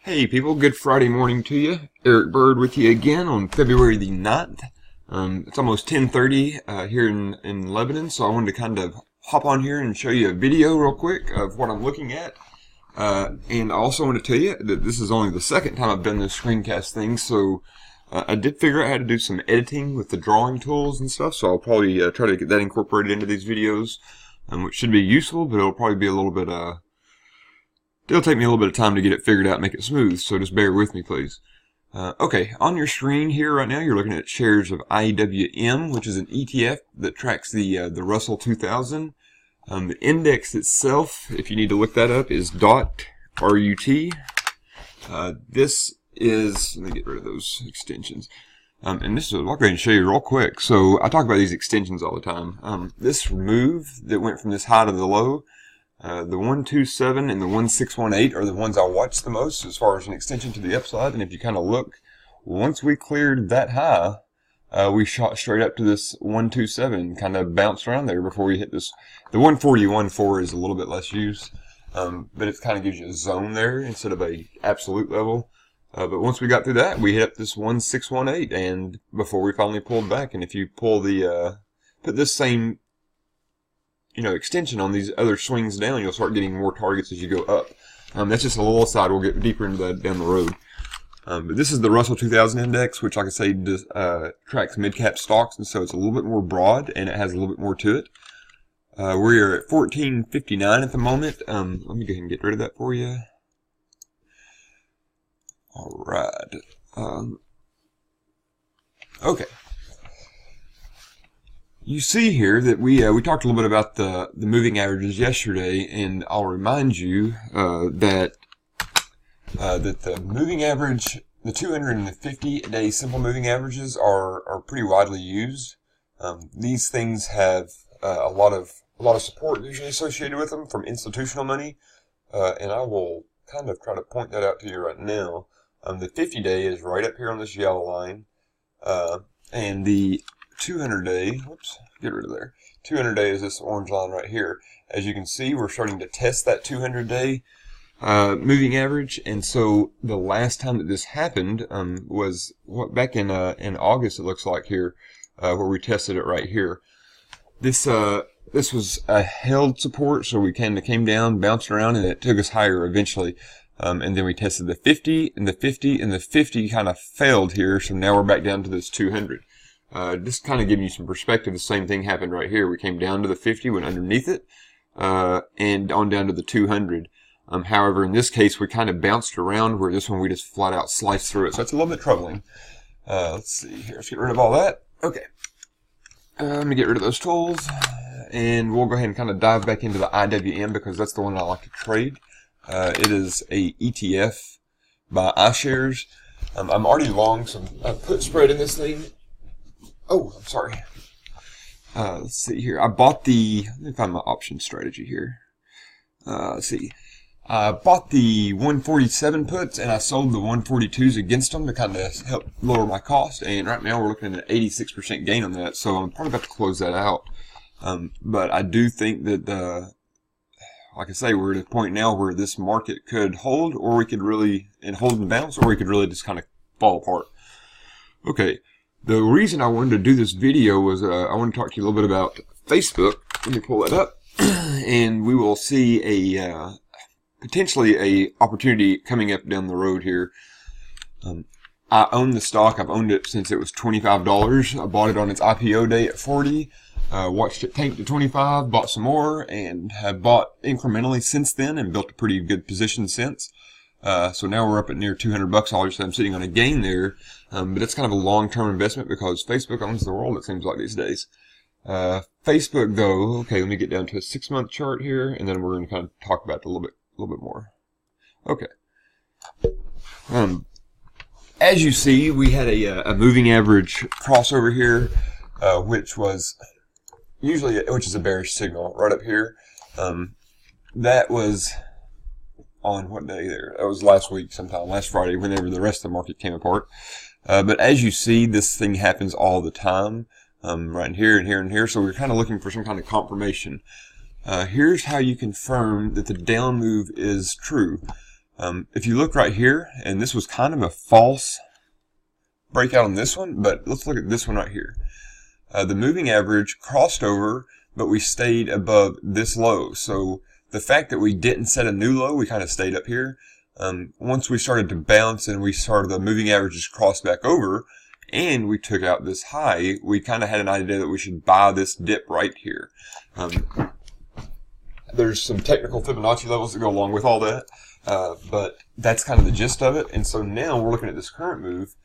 Hey people, good Friday morning to you. Eric Bird with you again on February the 9th. It's almost 10:30 here in Lebanon, so I wanted to kind of hop on here and show you a video real quick of what I'm looking at. And I also want to tell you that this is only the second time I've done this screencast thing, so I did figure out how to do some editing with the drawing tools and stuff, so I'll probably try to get that incorporated into these videos, which should be useful, but it'll probably be a little bit it'll take me a little bit of time to get it figured out and make it smooth, so just bear with me, please. Okay, on your screen here right now, you're looking at shares of IWM, which is an ETF that tracks the Russell 2000. The index itself, if you need to look that up, is RUT. This is, let me get rid of those extensions. And this is, I'll go ahead and show you real quick. So I talk about these extensions all the time. This move that went from this high to the low, the 127 and the 1618 are the ones I watch the most as far as an extension to the upside. And if you kind of look, once we cleared that high, we shot straight up to this 127, kind of bounced around there before we hit this. The 141.4 is a little bit less used, but it kind of gives you a zone there instead of a absolute level. But once we got through that, we hit up this 1618, and before we finally pulled back. And if you pull the put this same extension on these other swings down, you'll start getting more targets as you go up. That's just a little aside. We'll get deeper into that down the road. But this is the Russell 2000 index, which, like I say, tracks mid-cap stocks, and so it's a little bit more broad, and it has a little bit more to it. We're at 1459 at the moment. Let me go ahead and get rid of that for you. All right. Okay. You see here that we talked a little bit about the moving averages yesterday, and I'll remind you that the moving average, the 250-day simple moving averages are pretty widely used. These things have a lot of support usually associated with them from institutional money, and I will kind of try to point that out to you right now. The 50-day is right up here on this yellow line, and the 200-day, whoops, get rid of there. 200-day is this orange line right here. As you can see, we're starting to test that 200-day moving average, and so the last time that this happened was back in August. It looks like here, where we tested it right here. This was a held support, so we kind of came down, bounced around, and it took us higher eventually. And then we tested the 50 and the 50, and the 50 kind of failed here, so now we're back down to this 200. Just kind of giving you some perspective, the same thing happened right here. We came down to the 50, went underneath it, and on down to the 200. However, in this case, we kind of bounced around, where this one we just flat out sliced through it. So it's a little bit troubling. Let's see here. Let's get rid of all that. Okay. Let me get rid of those tools, and we'll go ahead and kind of dive back into the IWM because that's the one I like to trade. It is a ETF by iShares. I'm already long some put spread in this thing. Oh, I'm sorry. Let's see here. I bought let me find my option strategy here. Let's see. I bought the 147 puts and I sold the 142s against them to kind of help lower my cost. And right now we're looking at an 86% gain on that. So I'm probably about to close that out. But I do think that like I say, we're at a point now where this market could hold, or we could really, hold and bounce, or we could really just kind of fall apart. Okay. The reason I wanted to do this video was I want to talk to you a little bit about Facebook. Let me pull that up, and we will see potentially a opportunity coming up down the road here. I own the stock. I've owned it since it was $25. I bought it on its IPO day at 40. Watched it tank to 25, bought some more, and have bought incrementally since then and built a pretty good position since. So now we're up at near $200. Obviously, I'm sitting on a gain there, but it's kind of a long-term investment because Facebook owns the world, it seems like these days. Facebook, though, okay, let me get down to a 6-month chart here, and then we're going to kind of talk about it a little bit more. Okay. As you see, we had a moving average crossover here, which is a bearish signal right up here. That was on what day there? That was last week sometime, last Friday, whenever the rest of the market came apart. But as you see, this thing happens all the time, right here and here and here. So we're kind of looking for some kind of confirmation. Here's how you confirm that the down move is true. If you look right here, and this was kind of a false breakout on this one, but let's look at this one right here. The moving average crossed over, but we stayed above this low. So the fact that we didn't set a new low, we kind of stayed up here. Once we started to bounce and the moving averages crossed back over, and we took out this high, we kind of had an idea that we should buy this dip right here. There's some technical Fibonacci levels that go along with all that, but that's kind of the gist of it. And so now we're looking at this current move.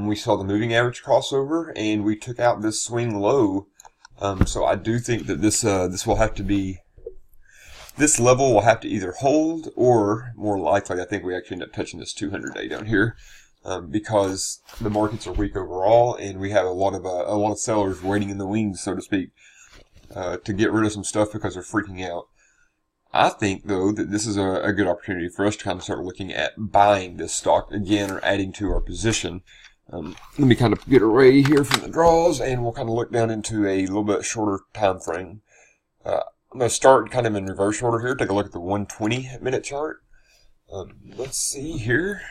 We saw the moving average crossover, and we took out this swing low. So I do think that this level will have to either hold, or more likely, I think we actually end up touching this 200-day down here, because the markets are weak overall, and we have a lot of sellers waiting in the wings, so to speak, to get rid of some stuff because they're freaking out. I think, though, that this is a good opportunity for us to kind of start looking at buying this stock again, or adding to our position. Let me kind of get away here from the draws, and we'll kind of look down into a little bit shorter time frame. I'm going to start kind of in reverse order here. Take a look at the 120-minute chart. Let's see here.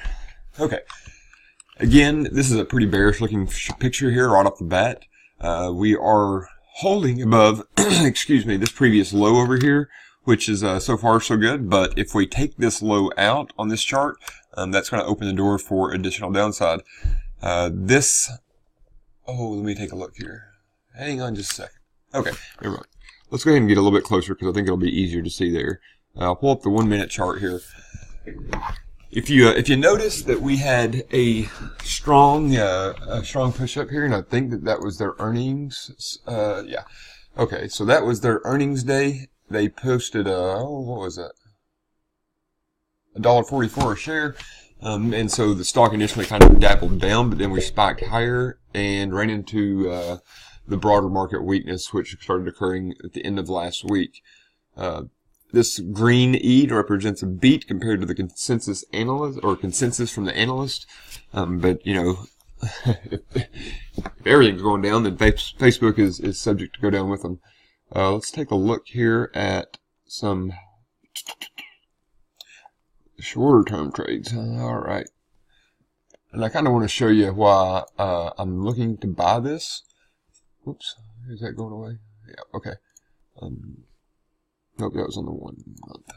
Okay. Again, this is a pretty bearish-looking picture here right off the bat. We are holding above, excuse me, this previous low over here, which is so far so good. But if we take this low out on this chart, that's going to open the door for additional downside. Oh, let me take a look here. Hang on just a second. Okay, never mind. Let's go ahead and get a little bit closer because I think it'll be easier to see there. I'll pull up the 1-minute chart here. If you notice that we had a strong push up here, and I think that was their earnings. Yeah. Okay, so that was their earnings day. They posted what was that? $1.44 a share. And so the stock initially kind of dabbled down, but then we spiked higher and ran into the broader market weakness, which started occurring at the end of last week. This green E represents a beat compared to the consensus analyst, or consensus from the analyst. But you know, if everything's going down, then Facebook is subject to go down with them. Let's take a look here at some shorter term trades. All right. And I kind of want to show you why I'm looking to buy this. Whoops, is that going away? Yeah, okay. Nope, that was on the 1 month.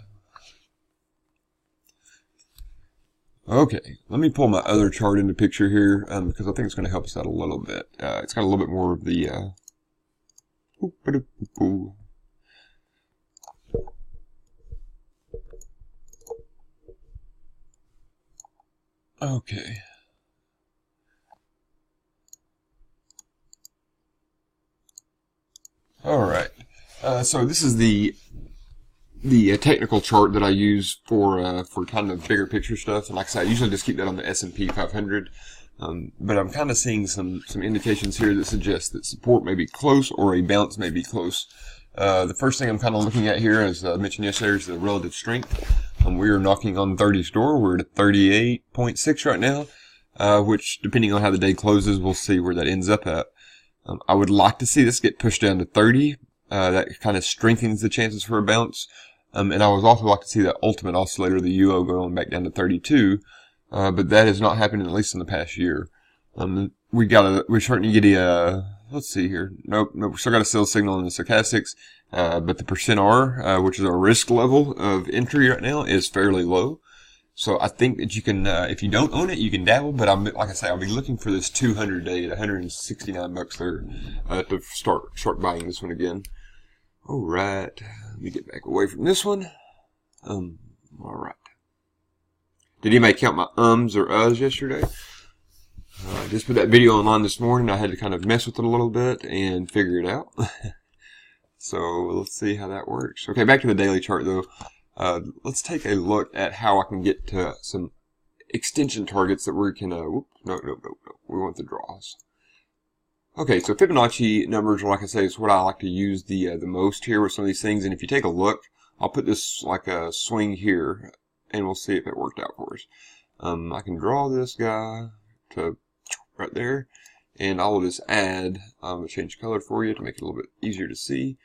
Okay, let me pull my other chart into picture here, because I think it's going to help us out a little bit. It's got a little bit more of the okay. All right. So this is the technical chart that I use for kind of bigger picture stuff. And like I said, I usually just keep that on the S&P 500. But I'm kind of seeing some indications here that suggest that support may be close, or a bounce may be close. The first thing I'm kind of looking at here, as I mentioned yesterday, is the relative strength. We are knocking on 30's door. We're at 38.6 right now, which, depending on how the day closes, we'll see where that ends up at. I would like to see this get pushed down to 30. That kind of strengthens the chances for a bounce. And I would also like to see that ultimate oscillator, the UO, going back down to 32. But that has not happened, at least in the past year. We're starting to get let's see here. Nope, we still got a sell signal in the stochastics. But the %R, which is our risk level of entry right now, is fairly low. So I think that you can, if you don't own it, you can dabble. But like I say, I'll be looking for this 200-day at $169 there to start buying this one again. All right, let me get back away from this one. All right. Did anybody count my ums or uhs yesterday? I just put that video online this morning. I had to kind of mess with it a little bit and figure it out. So let's see how that works. Okay, back to the daily chart though. Let's take a look at how I can get to some extension targets that we can, no, we want the draws. Okay, so Fibonacci numbers, like I say, is what I like to use the most here with some of these things. And if you take a look, I'll put this like a swing here, and we'll see if it worked out for us. I can draw this guy to right there, and I'll just add, change color for you to make it a little bit easier to see.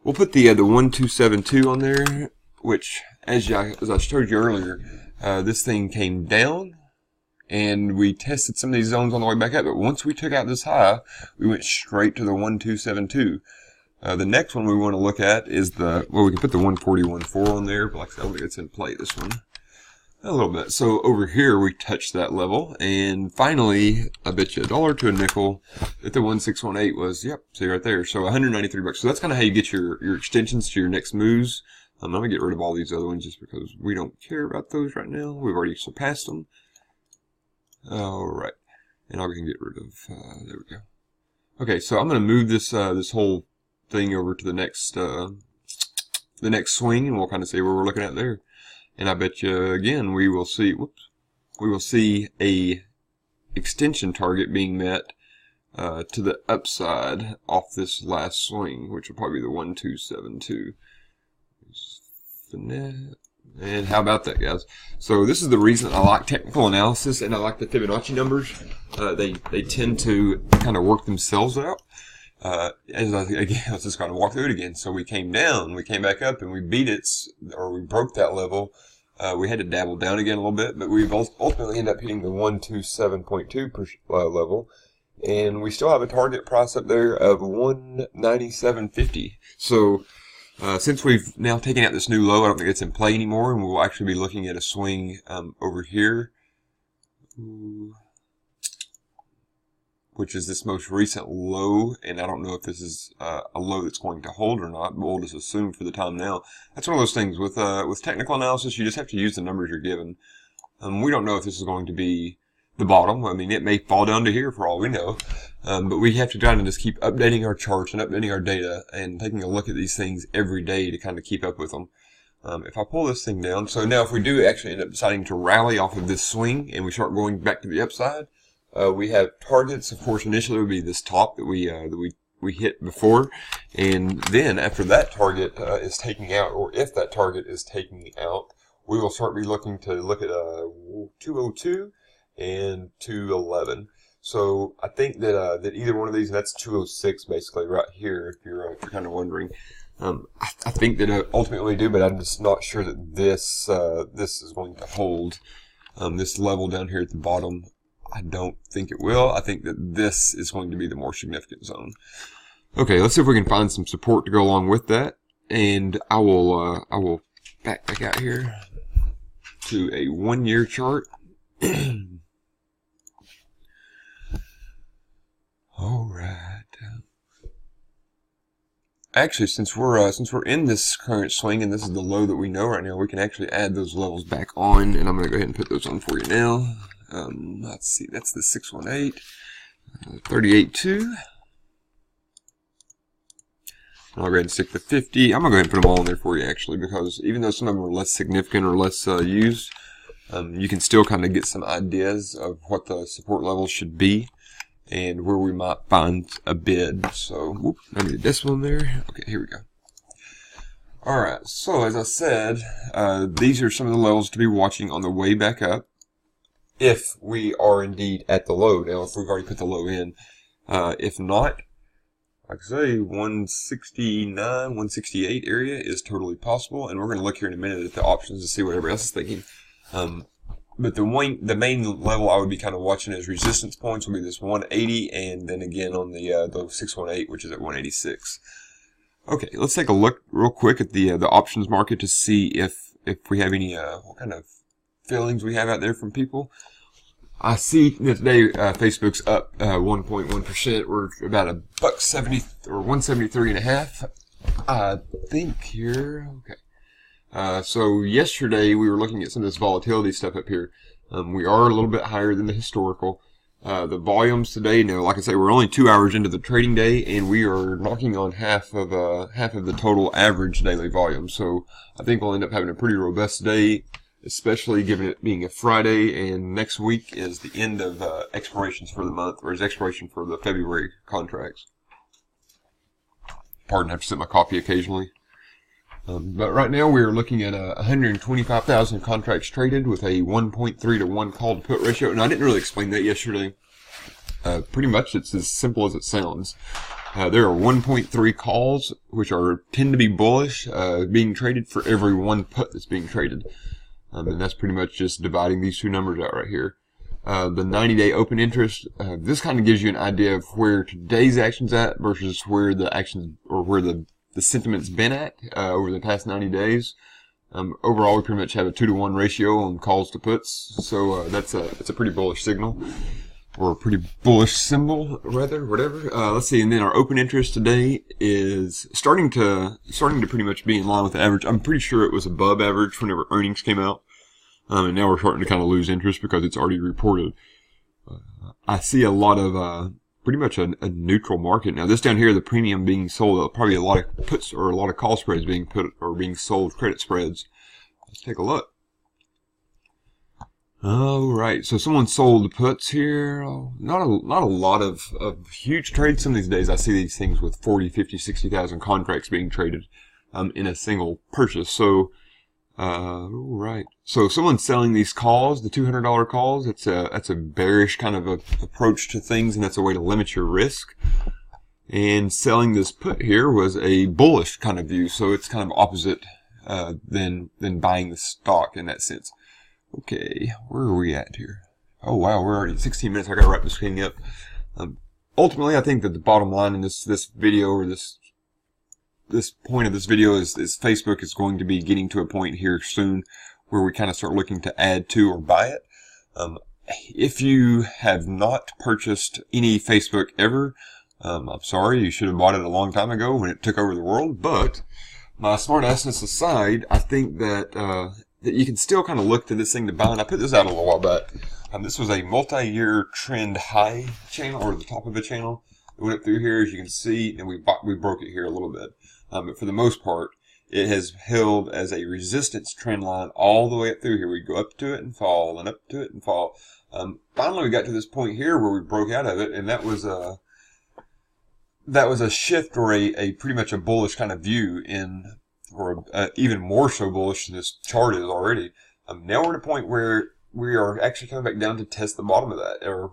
We'll put the 1272 on there, which, as I showed you earlier, this thing came down, and we tested some of these zones on the way back up. But once we took out this high, we went straight to the 1272. The next one we want to look at is well, we can put the 141.4 on there, but like I said, I don't think it's in play, this one. A little bit. So over here, we touched that level, and finally, I bet you $1 to a nickel that the 1618 was, yep, see right there. So 193 bucks. So that's kind of how you get your extensions to your next moves. I'm going to get rid of all these other ones just because we don't care about those right now. We've already surpassed them. Alright. And I can get rid of, there we go. Okay, so I'm going to move this, this whole thing over to the next swing, and we'll kind of see where we're looking at there. And I bet you, again, we will see, we will see a extension target being met to the upside off this last swing, which will probably be the 1272. And how about that, guys? So this is the reason I like technical analysis, and I like the Fibonacci numbers. They tend to kind of work themselves out. Again, let's just kind of walk through it again. So we came down, we came back up, and we beat it, or we broke that level. We had to dabble down again a little bit, but we've ultimately ended up hitting the 127.2 level, and we still have a target price up there of 197.50. So since we've now taken out this new low, I don't think it's in play anymore, and we'll actually be looking at a swing over here, which is this most recent low, and I don't know if this is a low that's going to hold or not, but we'll just assume for the time now. That's one of those things with technical analysis, you just have to use the numbers you're given. We don't know if this is going to be the bottom. I mean, it may fall down to here for all we know, but we have to try to just keep updating our charts and updating our data and taking a look at these things every day to kind of keep up with them. If I pull this thing down, so now if we do actually end up deciding to rally off of this swing and we start going back to the upside, we have targets. Of course, initially would be this top that we hit before, and then after that target is taking out, or if that target is taking out, we will start looking at 202 and 211. So I think that that either one of these, and that's 206 basically right here, if you're kind of wondering. I think that ultimately do, but I'm just not sure that this is going to hold this level down here at the bottom. I don't think it will. I think that this is going to be the more significant zone. Okay, let's see if we can find some support to go along with that, and I will back out here to a 1-year chart. All right. Actually, since we're in this current swing and this is the low that we know right now, we can actually add those levels back on, and I'm going to go ahead and put those on for you now. Let's see, that's the 618, 38.2. I'll go ahead and stick the 50. I'm going to go ahead and put them all in there for you, actually, because even though some of them are less significant or less used, you can still kind of get some ideas of what the support levels should be and where we might find a bid. So, I need this one there. Okay, here we go. Alright, so as I said, these are some of the levels to be watching on the way back up, if we are indeed at the low. Now, if we've already put the low in, if not, like I say, 169, 168 area is totally possible, and we're going to look here in a minute at the options to see what everybody else is thinking. But the main level I would be kind of watching as resistance points will be this 180, and then again on the 618, which is at 186. Okay, let's take a look real quick at the options market to see if we have any what kind of feelings we have out there from people. I see that today Facebook's up 1.1%. We're about $1.70 or 173.5. I think here. Okay. So yesterday we were looking at some of this volatility stuff up here. We are a little bit higher than the historical. The volumes today, now, like I say, we're only 2 hours into the trading day, and we are knocking on half of the total average daily volume. So I think we'll end up having a pretty robust day, especially given it being a Friday, and next week is the end of expirations for the month, or is expiration for the February contracts. Pardon, I have to sip my coffee occasionally. But right now we are looking at 125,000 contracts traded with a 1.3 to 1 call to put ratio. And I didn't really explain that yesterday. Pretty much it's as simple as it sounds. There are 1.3 calls, which tend to be bullish, being traded for every 1 put that's being traded. And that's pretty much just dividing these two numbers out right here. The 90-day open interest, this kind of gives you an idea of where today's action's at versus where the action, or where the sentiment's been at over the past 90 days. Overall, we pretty much have a 2-to-1 ratio on calls to puts, so that's a pretty bullish signal, or a pretty bullish symbol, rather, whatever. Let's see, and then our open interest today is starting to pretty much be in line with the average. I'm pretty sure it was above average whenever earnings came out, and now we're starting to kind of lose interest because it's already reported. I see a lot of pretty much a neutral market now. This down here, the premium being sold, probably a lot of puts or a lot of call spreads being put or being sold, credit spreads. Let's take a look. All right, so someone sold the puts here. Not a lot of huge trades. Some of these days I see these things with 40, 50, 60,000 contracts being traded in a single purchase. So all right, so someone's selling these calls, the $200 calls. That's a bearish kind of approach to things, and that's a way to limit your risk. And selling this put here was a bullish kind of view, so it's kind of opposite than buying the stock in that sense. Okay, where are we at here? Oh wow, we're already at 16 minutes. I gotta wrap this thing up. Ultimately, I think that the bottom line in this video, or this point of this video, is Facebook is going to be getting to a point here soon where we kind of start looking to add to or buy it. If you have not purchased any Facebook ever, I'm sorry, you should have bought it a long time ago when it took over the world. But my smartassness aside, I think that that you can still kind of look to this thing to buy. And I put this out a little while back. This was a multi-year trend high channel, or the top of a channel. It went up through here, as you can see, and we broke it here a little bit. But for the most part, it has held as a resistance trend line all the way up through here. We go up to it and fall, and up to it and fall. Finally, we got to this point here where we broke out of it, and that was a shift, or a pretty much a bullish kind of view in, or even more so bullish than this chart is already. Now we're at a point where we are actually coming back down to test the bottom of that, or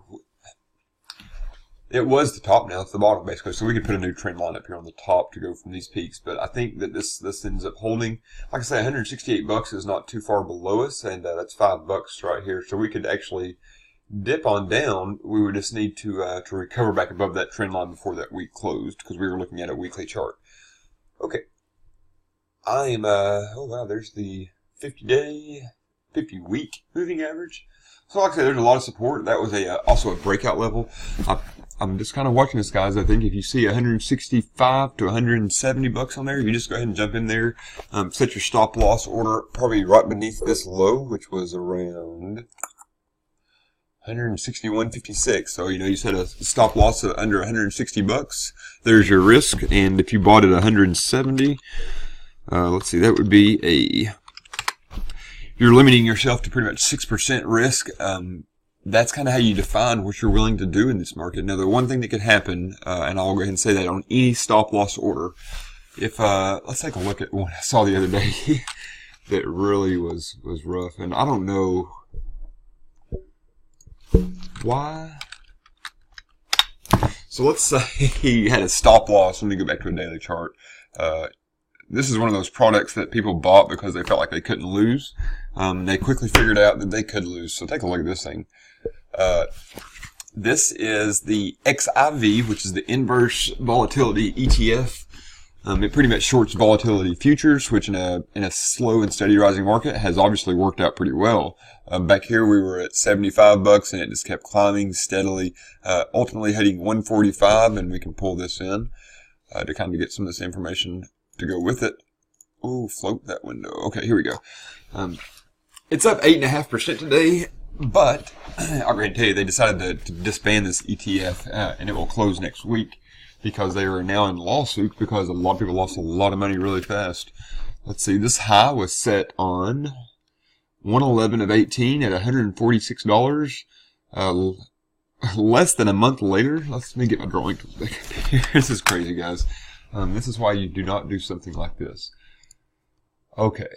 it was the top, now it's the bottom basically. So we could put a new trend line up here on the top to go from these peaks. But I think that this ends up holding. Like I say, 168 bucks is not too far below us, and that's $5 right here. So we could actually dip on down. We would just need to recover back above that trend line before that week closed, because we were looking at a weekly chart. Okay. I'm oh wow, there's the 50-week moving average. So like I said, there's a lot of support. That was also a breakout level. I'm just kind of watching this, guys. I think if you see 165 to 170 bucks on there, you just go ahead and jump in there. Set your stop loss order probably right beneath this low, which was around 161.56. So you set a stop loss of under 160 bucks. There's your risk. And if you bought at 170, let's see, that would be you're limiting yourself to pretty much 6% risk. That's kind of how you define what you're willing to do in this market. Now, the one thing that could happen, and I'll go ahead and say that on any stop loss order, if let's take a look at what I saw the other day that really was rough, and I don't know why. So let's say he had a stop loss. Let me go back to a daily chart. This is one of those products that people bought because they felt like they couldn't lose. They quickly figured out that they could lose. So take a look at this thing. This is the XIV, which is the inverse volatility ETF. It pretty much shorts volatility futures, which in a slow and steady rising market has obviously worked out pretty well. Back here we were at 75 bucks, and it just kept climbing steadily, ultimately hitting 145, and we can pull this in to kind of get some of this information to go with it. Oh, float that window. Okay, here we go. It's up 8.5% today, but I'll go ahead and tell you, they decided to disband this ETF, and it will close next week because they are now in lawsuit because a lot of people lost a lot of money really fast. Let's see, this high was set on 111 of 18 at $146. Less than a month later, let me get my drawing tools back up here. This is crazy, guys. This is why you do not do something like this. Okay.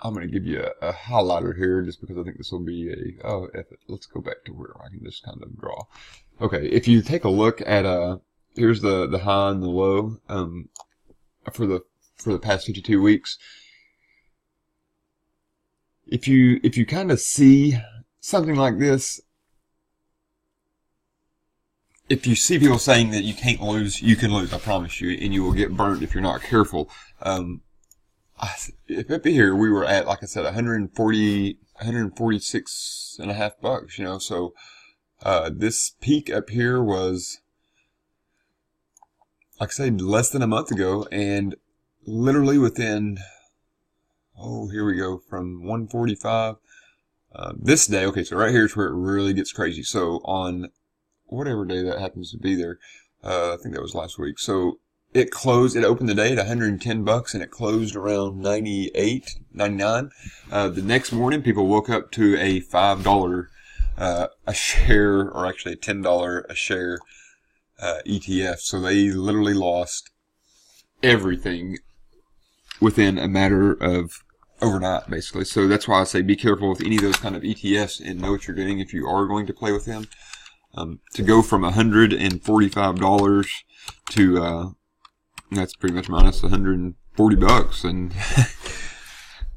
I'm going to give you a highlighter here just because I think this will be oh, F it. Let's go back to where I can just kind of draw. Okay, if you take a look at, here's the high and the low, for the past 52 weeks. if you kind of see something like this, if you see people saying that you can't lose, you can lose, I promise you, and you will get burnt if you're not careful. If up here we were at, like I said, 146 and a half bucks, you know, so, this peak up here was, like I said, less than a month ago, and literally within, oh, here we go, from 145, this day, okay, so right here is where it really gets crazy. So on whatever day that happens to be there, I think that was last week. So it opened the day at 110 bucks and it closed around 98, 99. The next morning, people woke up to a $5 a share, or actually a $10 a share ETF. So they literally lost everything within a matter of overnight, basically. So that's why I say be careful with any of those kind of ETFs and know what you're getting if you are going to play with them. To go from $145 to that's pretty much minus 140 bucks, and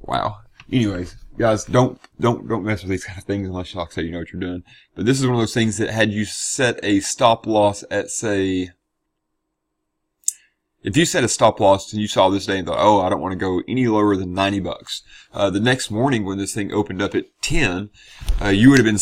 wow. Anyways, guys, don't mess with these kind of things unless, like I say, you know what you're doing. But this is one of those things that, had you set a stop loss at, say, if you set a stop loss and you saw this day and thought, oh, I don't want to go any lower than 90 bucks. The next morning when this thing opened up at 10, you would have been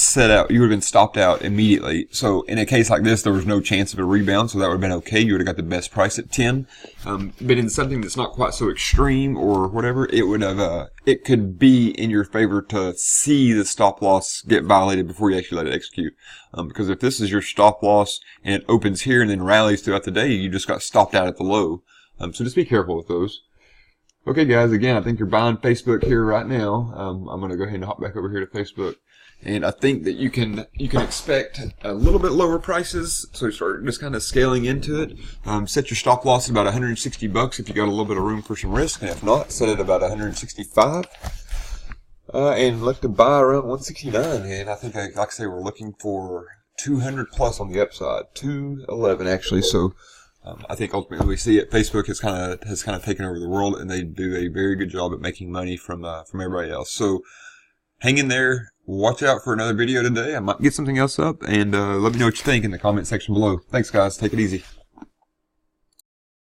you would have been stopped out immediately. So in a case like this, there was no chance of a rebound, so that would have been okay. You would have got the best price at 10. But in something that's not quite so extreme or whatever, it would have, it could be in your favor to see the stop loss get violated before you actually let it execute. Because if this is your stop loss and it opens here and then rallies throughout the day, you just got stopped out at the low. So just be careful with those. Okay, guys, again, I think you're buying Facebook here right now. I'm going to go ahead and hop back over here to Facebook. And I think that you can expect a little bit lower prices. So start just kind of scaling into it. Set your stop loss at about 160 bucks if you got a little bit of room for some risk. And if not, set it about 165. And look to buy around 169. And I think, like I say, we're looking for 200 plus on the upside. 211 actually. So I think ultimately we see it. Facebook has kind of taken over the world, and they do a very good job at making money from everybody else. So hang in there. Watch out for another video today. I might get something else up, and let me know what you think in the comment section below. Thanks, guys. Take it easy.